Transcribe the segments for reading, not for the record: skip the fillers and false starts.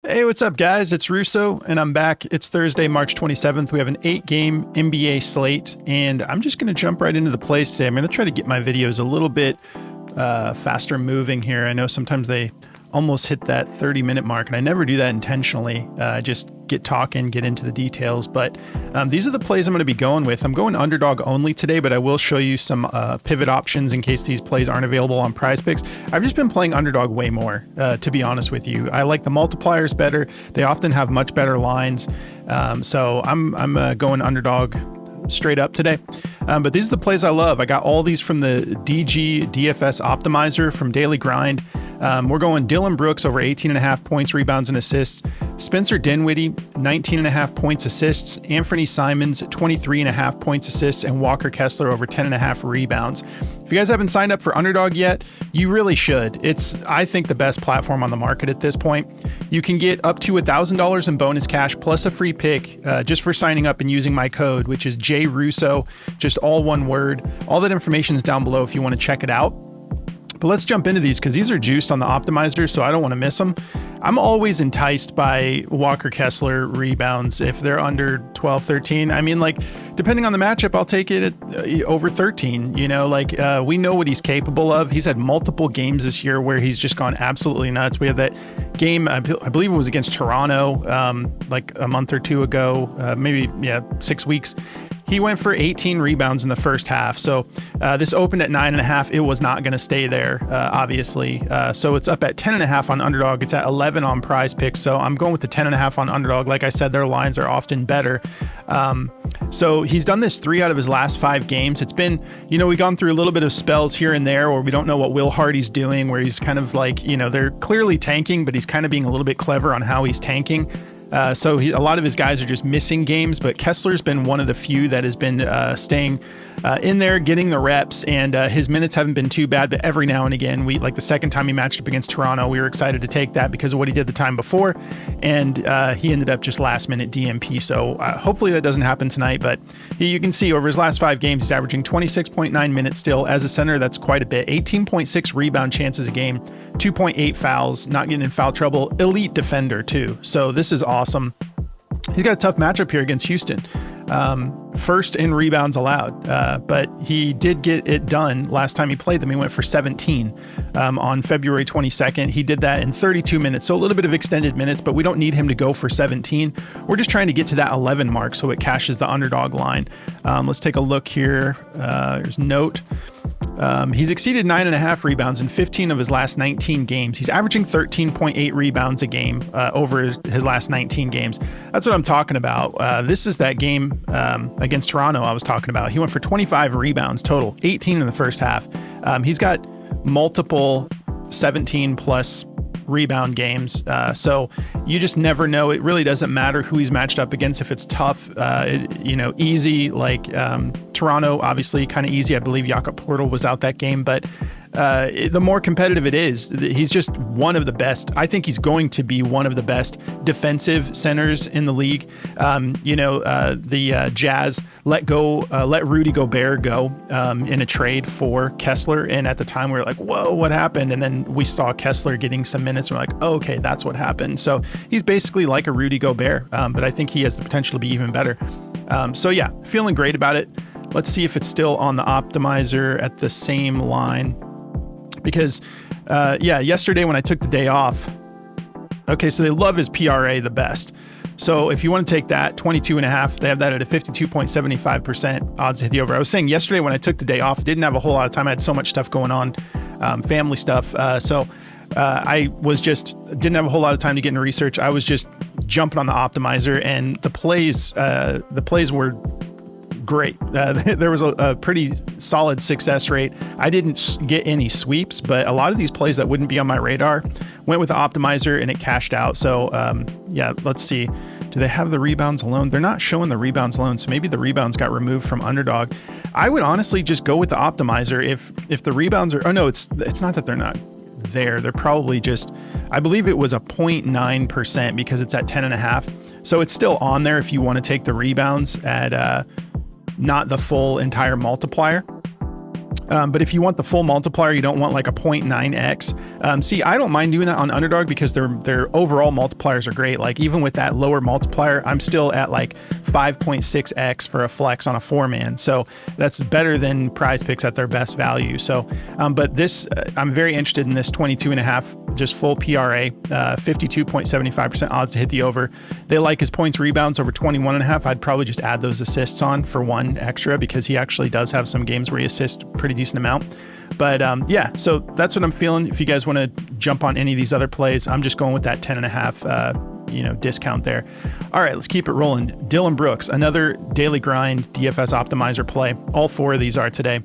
Hey, what's up, guys? It's Russo, and I'm back. It's Thursday, March 27th. We have an 8-game NBA slate, and I'm just going to jump right into the plays today. I'm going to try to get my videos a little bit faster moving here. I know sometimes they almost hit that 30-minute mark, and I never do that intentionally. I just get talking, get into the details, but these are the plays I'm going to be going with. I'm going underdog only today, but I will show you some pivot options in case these plays aren't available on Prizepicks. I've just been playing underdog way more, to be honest with you. I like the multipliers better. They often have much better lines, so I'm going underdog straight up today. But these are the plays I love. I got all these from the DG DFS optimizer from Daily Grind. We're going Dillon Brooks over 18.5 points, rebounds, and assists. Spencer Dinwiddie, 19.5 points, assists. Anfernee Simons, 23.5 points, assists. And Walker Kessler over 10.5 rebounds. If you guys haven't signed up for Underdog yet, you really should. It's, I think, the best platform on the market at this point. You can get up to $1,000 in bonus cash plus a free pick just for signing up and using my code, which is JRUSSO, just all one word. All that information is down below if you want to check it out. But let's jump into these because these are juiced on the optimizer, so I don't want to miss them. I'm always enticed by Walker Kessler rebounds if they're under 12, 13. I mean, like, depending on the matchup, I'll take it at over 13. You know, like, we know what he's capable of. He's had multiple games this year where he's just gone absolutely nuts. We had that game, I believe it was against Toronto, like a month or two ago, maybe, 6 weeks. He went for 18 rebounds in the first half. So this opened at 9.5. It was not going to stay there, obviously. So it's up at 10.5 on Underdog. It's at 11 on Prizepicks. So I'm going with the 10.5 on Underdog. Like I said, their lines are often better. So he's done this 3 out of his last 5 games. It's been, we've gone through a little bit of spells here and there where we don't know what Will Hardy's doing, where he's kind of like, they're clearly tanking, but he's kind of being a little bit clever on how he's tanking. So a lot of his guys are just missing games, but Kessler's been one of the few that has been staying in there, getting the reps, and his minutes haven't been too bad, but every now and again, like the second time he matched up against Toronto, we were excited to take that because of what he did the time before, and he ended up just last minute DMP, so hopefully that doesn't happen tonight, but you can see over his last 5 games, he's averaging 26.9 minutes still. As a center, that's quite a bit. 18.6 rebound chances a game, 2.8 fouls, not getting in foul trouble, elite defender too, so this is awesome. He's got a tough matchup here against Houston. First in rebounds allowed, but he did get it done last time he played them. He went for 17 on February 22nd. He did that in 32 minutes, so a little bit of extended minutes, but we don't need him to go for 17. We're just trying to get to that 11 mark so it cashes the underdog line. Let's take a look here. There's note. He's exceeded 9.5 rebounds in 15 of his last 19 games. He's averaging 13.8 rebounds a game over his last 19 games. That's what I'm talking about. This is that game against Toronto I was talking about. He went for 25 rebounds total, 18 in the first half. He's got multiple 17 plus rebound games. So you just never know. It really doesn't matter who he's matched up against. If it's tough, easy, like Toronto, obviously kind of easy. I believe Jakob Poeltl was out that game, but the more competitive it is, he's just one of the best. I think he's going to be one of the best defensive centers in the league. The Jazz let Rudy Gobert go in a trade for Kessler. And at the time we were like, whoa, what happened? And then we saw Kessler getting some minutes. And we're like, oh, okay, that's what happened. So he's basically like a Rudy Gobert, but I think he has the potential to be even better. So yeah, feeling great about it. Let's see if it's still on the optimizer at the same line. Because, yesterday when I took the day off, okay, so they love his PRA the best. So if you want to take that, 22.5, they have that at a 52.75% odds to hit the over. I was saying yesterday when I took the day off, didn't have a whole lot of time. I had so much stuff going on, family stuff. I was didn't have a whole lot of time to get into research. I was just jumping on the optimizer, and the plays were great. There was a pretty solid success rate. I didn't get any sweeps, but a lot of these plays that wouldn't be on my radar went with the optimizer and it cashed out. So let's see. Do they have the rebounds alone? They're not showing the rebounds alone, so maybe the rebounds got removed from Underdog. I would honestly just go with the optimizer if the rebounds are. Oh no, it's not that they're not there. They're probably just. I believe it was a 0.9% because it's at 10.5. So it's still on there if you want to take the rebounds at not the full entire multiplier. But if you want the full multiplier, you don't want like a 0.9x. See, I don't mind doing that on Underdog because their overall multipliers are great. Like even with that lower multiplier, I'm still at like 5.6x for a flex on a 4-man. So that's better than Prizepicks at their best value. So, but this, I'm very interested in this 22.5, just full PRA, 52.75% odds to hit the over. They like his points rebounds over 21.5. I'd probably just add those assists on for one extra because he actually does have some games where he assists pretty decent amount. But yeah, so that's what I'm feeling. If you guys want to jump on any of these other plays, I'm just going with that 10.5, discount there. All right, let's keep it rolling. Dillon Brooks, another daily grind DFS optimizer play. All 4 of these are today.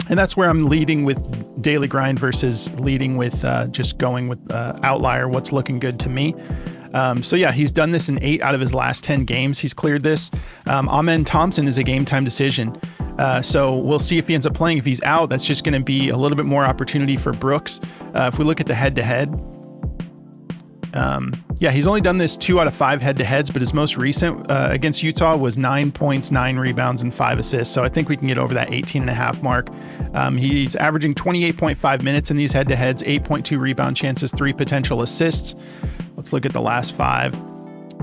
And that's where I'm leading with daily grind versus leading with just going with outlier, what's looking good to me. So yeah, he's done this in 8 out of his last 10 games. He's cleared this. Anfernee Thompson is a game time decision. So we'll see if he ends up playing. If he's out, that's just going to be a little bit more opportunity for Brooks. If we look at the head-to-head, yeah, he's only done this 2 out of 5 head-to-heads, but his most recent against Utah was 9 points, 9 rebounds, and 5 assists. So I think we can get over that 18.5 mark. He's averaging 28.5 minutes in these head-to-heads, 8.2 rebound chances, 3 potential assists. Let's look at the last 5.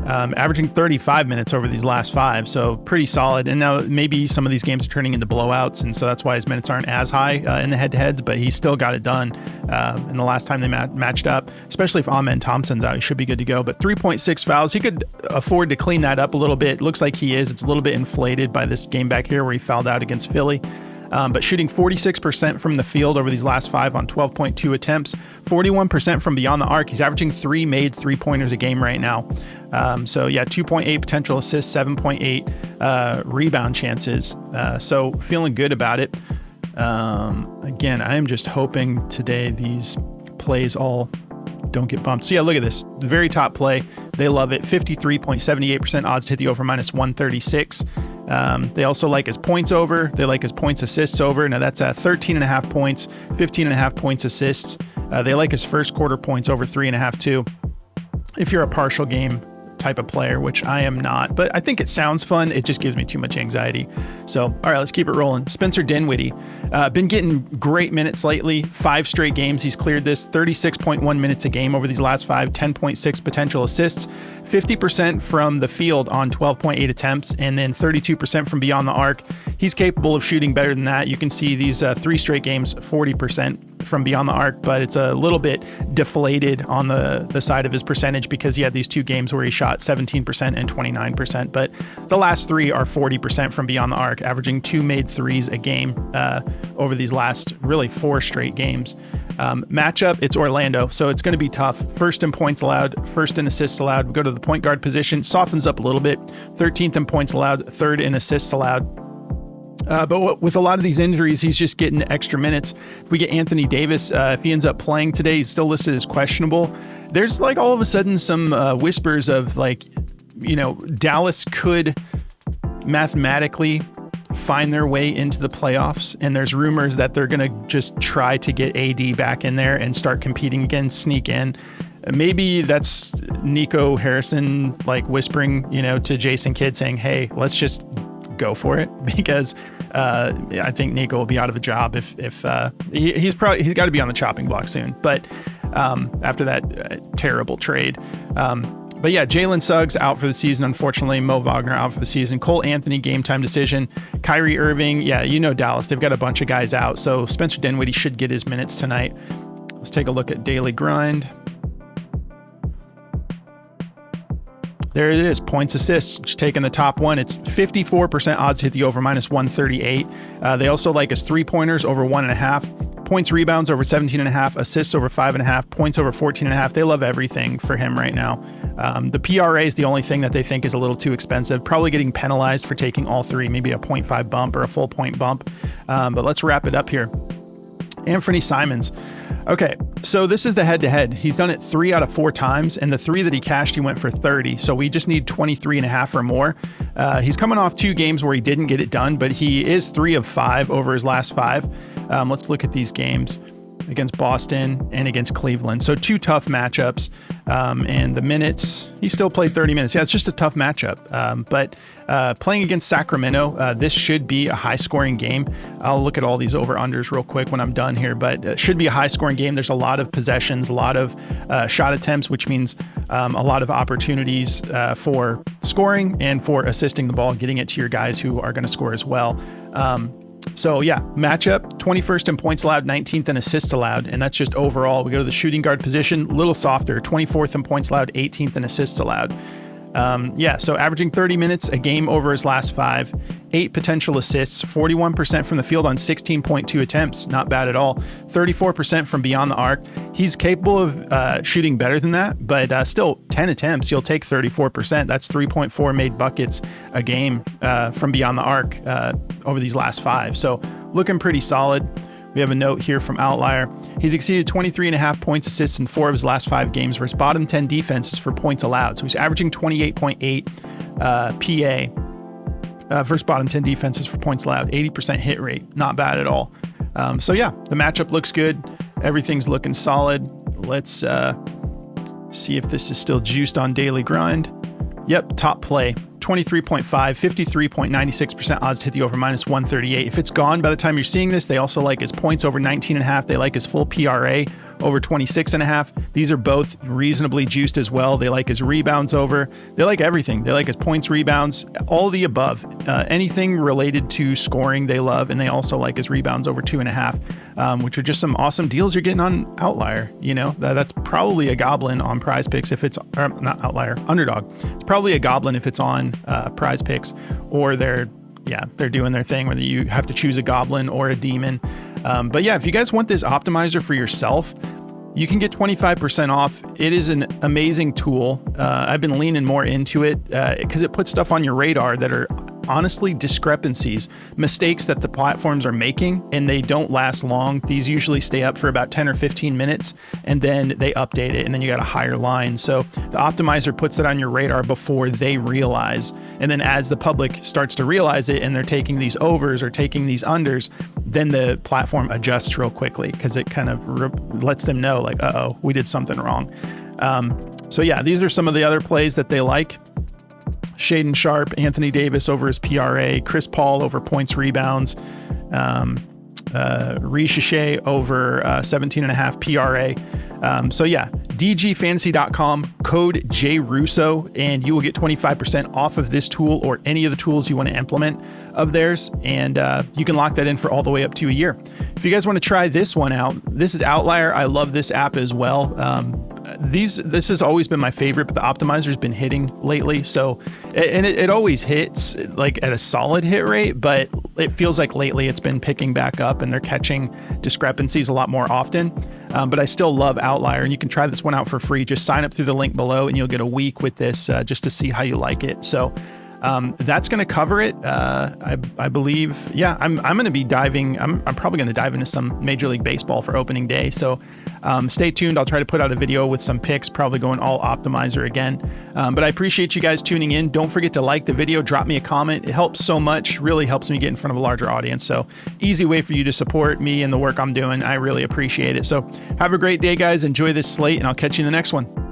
Averaging 35 minutes over these last 5, so pretty solid. And now maybe some of these games are turning into blowouts, and so that's why his minutes aren't as high in the head-to-heads, but he still got it done. And the last time they matched up, especially if Anfernee Thompson's out, he should be good to go. But 3.6 fouls, he could afford to clean that up a little bit. Looks like he is. It's a little bit inflated by this game back here where he fouled out against Philly. But shooting 46% from the field over these last 5 on 12.2 attempts, 41% from beyond the arc. He's averaging 3 made 3-pointers a game right now. So yeah, 2.8 potential assists, 7.8 rebound chances. So feeling good about it. Again, I am just hoping today these plays all don't get bumped. So yeah, look at this. The very top play, they love it. 53.78% odds to hit the over minus 136. They also like his points over. They like his points assists over. Now that's 13.5 points, 15.5 points assists. They like his first quarter points over 3.5 too. If you're a partial game type of player, which I am not, but I think it sounds fun. It just gives me too much anxiety. So, all right, let's keep it rolling. Spencer Dinwiddie, been getting great minutes lately. 5 straight games. He's cleared this 36.1 minutes a game over these last 5, 10.6 potential assists, 50% from the field on 12.8 attempts, and then 32% from beyond the arc. He's capable of shooting better than that. You can see these 3 straight games, 40% from beyond the arc, but it's a little bit deflated on the side of his percentage because he had these 2 games where he shot 17% and 29%, but the last 3 are 40% from beyond the arc, averaging 2 made threes a game over these last really 4 straight games. Matchup, it's Orlando, so it's going to be tough. First in points allowed, first in assists allowed. We go to the point guard position, softens up a little bit. 13th in points allowed, 3rd in assists allowed. But with a lot of these injuries, he's just getting extra minutes. If we get Anthony Davis, if he ends up playing today, he's still listed as questionable. There's like all of a sudden some whispers of like, Dallas could mathematically find their way into the playoffs. And there's rumors that they're going to just try to get AD back in there and start competing again, sneak in. Maybe that's Nico Harrison, like whispering, to Jason Kidd saying, hey, let's just go for it, because I think Nico will be out of a job if he's got to be on the chopping block soon. But after that terrible trade. But yeah, Jalen Suggs out for the season, unfortunately. Mo Wagner out for the season. Cole Anthony, game time decision. Kyrie Irving, yeah, Dallas. They've got a bunch of guys out. So Spencer Dinwiddie should get his minutes tonight. Let's take a look at daily grind. There it is, points assists, just taking the top one. It's 54% odds to hit the over minus 138. They also like his 3-pointers over 1.5. Points rebounds over 17.5, assists over 5.5, points over 14.5. They love everything for him right now. The PRA is the only thing that they think is a little too expensive, probably getting penalized for taking all 3, maybe a 0.5 bump or a full point bump. But let's wrap it up here. Anfernee Simons. Okay, so this is the head-to-head. He's done it 3 out of 4 times, and the 3 that he cashed, he went for 30. So we just need 23.5 or more. He's coming off 2 games where he didn't get it done, but he is 3 of 5 over his last 5. Let's look at these games. against Boston and against Cleveland. So 2 tough matchups. And the minutes, he still played 30 minutes. Yeah, it's just a tough matchup. But playing against Sacramento, this should be a high-scoring game. I'll look at all these over-unders real quick when I'm done here, but it should be a high-scoring game. There's a lot of possessions, a lot of shot attempts, which means a lot of opportunities for scoring and for assisting the ball, getting it to your guys who are going to score as well. So yeah, matchup, 21st in points allowed, 19th in assists allowed, and that's just overall. We go to the shooting guard position, a little softer, 24th in points allowed, 18th in assists allowed. So averaging 30 minutes a game over his last 5, 8 potential assists, 41% from the field on 16.2 attempts. Not bad at all. 34% from beyond the arc. He's capable of shooting better than that, but still 10 attempts, you'll take 34%. That's 3.4 made buckets a game from beyond the arc over these last 5. So looking pretty solid. We have a note here from Outlier. He's exceeded 23.5 points, assists in 4 of his last 5 games versus bottom 10 defenses for points allowed. So he's averaging 28.8 PA versus bottom 10 defenses for points allowed. 80% hit rate. Not bad at all. So yeah, the matchup looks good. Everything's looking solid. Let's see if this is still juiced on Daily Grind. Yep, top play. 23.5, 53.96% odds to hit the over -138. If it's gone by the time you're seeing this, they also like his points over 19.5. They like his full PRA over 26.5. These are both reasonably juiced as well. They like his rebounds over. They like everything. They like his points, rebounds, all the above. Anything related to scoring they love, and they also like his rebounds over 2.5, which are just some awesome deals you're getting on Outlier. You know, that's probably a goblin on Prizepicks if it's not Outlier, Underdog. It's probably a goblin if it's on Prizepicks, or they're doing their thing whether you have to choose a goblin or a demon. But yeah, if you guys want this optimizer for yourself, you can get 25% off. It is an amazing tool. I've been leaning more into it because it puts stuff on your radar that are honestly discrepancies, mistakes that the platforms are making, and they don't last long. These usually stay up for about 10 or 15 minutes, and then they update it, and then you got a higher line. So the optimizer puts that on your radar before they realize. And then as the public starts to realize it and they're taking these overs or taking these unders, then the platform adjusts real quickly because it kind of lets them know like, uh-oh, we did something wrong. So yeah, these are some of the other plays that they like. Shaden Sharp, Anthony Davis over his PRA, Chris Paul over points, rebounds, Ricochet over 17.5 PRA. So yeah, dgfantasy.com, code JRUSSO, and you will get 25% off of this tool or any of the tools you want to implement of theirs. And you can lock that in for all the way up to a year. If you guys want to try this one out, this is Outlier. I love this app as well. This has always been my favorite, but the optimizer's been hitting lately. So, and it always hits like at a solid hit rate, but it feels like lately it's been picking back up and they're catching discrepancies a lot more often. But I still love Outlier, and you can try this one out for free. Just sign up through the link below and you'll get a week with this just to see how you like it. So that's going to cover it. I believe, yeah, I'm going to be diving. I'm probably going to dive into some Major League Baseball for opening day. So stay tuned. I'll try to put out a video with some picks, probably going all optimizer again. But I appreciate you guys tuning in. Don't forget to like the video, drop me a comment. It helps so much, really helps me get in front of a larger audience. So easy way for you to support me and the work I'm doing. I really appreciate it. So have a great day, guys. Enjoy this slate, and I'll catch you in the next one.